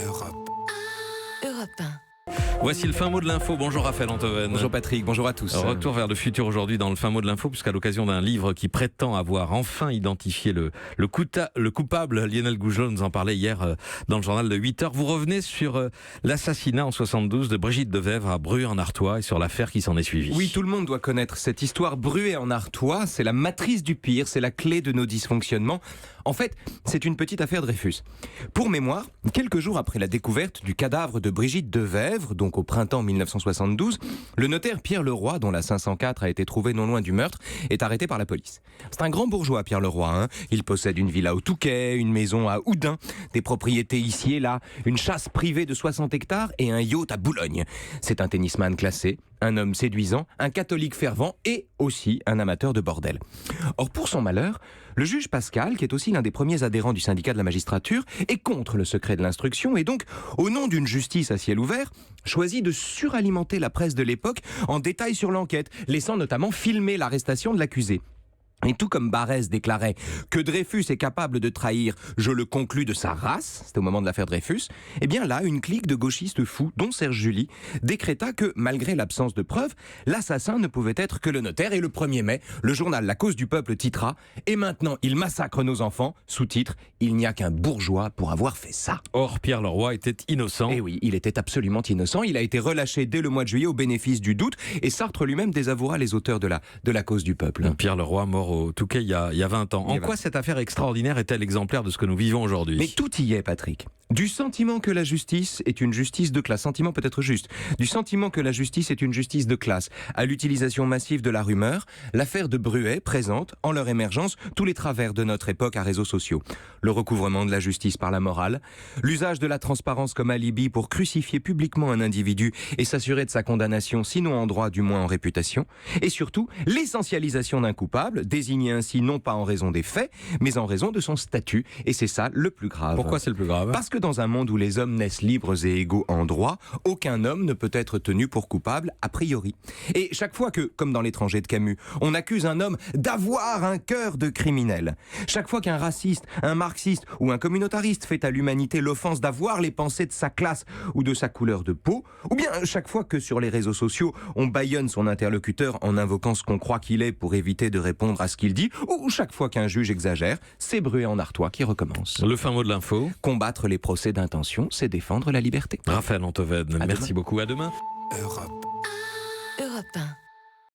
Europe. Europe 1. Voici le fin mot de l'info. Bonjour Raphaël Antoven. Bonjour Patrick, bonjour à tous. Retour vers le futur aujourd'hui dans le fin mot de l'info, puisqu'à l'occasion d'un livre qui prétend avoir enfin identifié le coupable, Lionel Gougelot nous en parlait hier dans le journal de 8h. Vous revenez sur l'assassinat en 72 de Brigitte Devèvre à Bruay-en-Artois et sur l'affaire qui s'en est suivie. Oui, tout le monde doit connaître cette histoire. Bruay-en-Artois, c'est la matrice du pire, c'est la clé de nos dysfonctionnements. En fait, c'est une petite affaire Dreyfus. Pour mémoire, quelques jours après la découverte du cadavre de Brigitte Devèvre, donc au printemps 1972, le notaire Pierre Leroy, dont la 504 a été trouvée non loin du meurtre, est arrêté par la police. C'est un grand bourgeois, Pierre Leroy. Hein. Il possède une villa au Touquet, une maison à Oudin, des propriétés ici et là, une chasse privée de 60 hectares et un yacht à Boulogne. C'est un tennisman classé, un homme séduisant, un catholique fervent et aussi un amateur de bordel. Or, pour son malheur, le juge Pascal, qui est aussi l'un des premiers adhérents du syndicat de la magistrature, est contre le secret de l'instruction et donc, au nom d'une justice à ciel ouvert, choisit de suralimenter la presse de l'époque en détails sur l'enquête, laissant notamment filmer l'arrestation de l'accusé. Et tout comme Barrès déclarait que Dreyfus est capable de trahir, je le conclus, de sa race, c'était au moment de l'affaire Dreyfus, eh bien là, une clique de gauchistes fous, dont Serge July, décréta que, malgré l'absence de preuves, l'assassin ne pouvait être que le notaire. Et le 1er mai, le journal La Cause du Peuple titra « Et maintenant, il massacre nos enfants », sous-titre « Il n'y a qu'un bourgeois pour avoir fait ça ». Or, Pierre Leroy était innocent. Eh oui, il était absolument innocent. Il a été relâché dès le mois de juillet au bénéfice du doute, et Sartre lui-même désavouera les auteurs de la Cause du Peuple. Pierre Leroy, mort au Touquet il y a 20 ans. En quoi cette affaire extraordinaire est-elle exemplaire de ce que nous vivons aujourd'hui ? Mais tout y est, Patrick. Du sentiment que la justice est une justice de classe, sentiment peut-être juste, du sentiment que la justice est une justice de classe, à l'utilisation massive de la rumeur, l'affaire de Bruay présente, en leur émergence, tous les travers de notre époque à réseaux sociaux. Le recouvrement de la justice par la morale, l'usage de la transparence comme alibi pour crucifier publiquement un individu et s'assurer de sa condamnation, sinon en droit, du moins en réputation, et surtout, l'essentialisation d'un coupable, désigné ainsi non pas en raison des faits, mais en raison de son statut, et c'est ça le plus grave. Pourquoi c'est le plus grave ? Parce que dans un monde où les hommes naissent libres et égaux en droit, aucun homme ne peut être tenu pour coupable a priori. Et chaque fois que, comme dans L'étranger de Camus, on accuse un homme d'avoir un cœur de criminel, chaque fois qu'un raciste, un marxiste ou un communautariste fait à l'humanité l'offense d'avoir les pensées de sa classe ou de sa couleur de peau, ou bien chaque fois que sur les réseaux sociaux, on bâillonne son interlocuteur en invoquant ce qu'on croit qu'il est pour éviter de répondre à ce qu'il dit, ou chaque fois qu'un juge exagère, c'est Bruay-en-Artois qui recommence. Le fin mot de l'info. Combattre les procès d'intention, c'est défendre la liberté. Raphaël Antoven, merci beaucoup. À demain. Europe. Europe 1.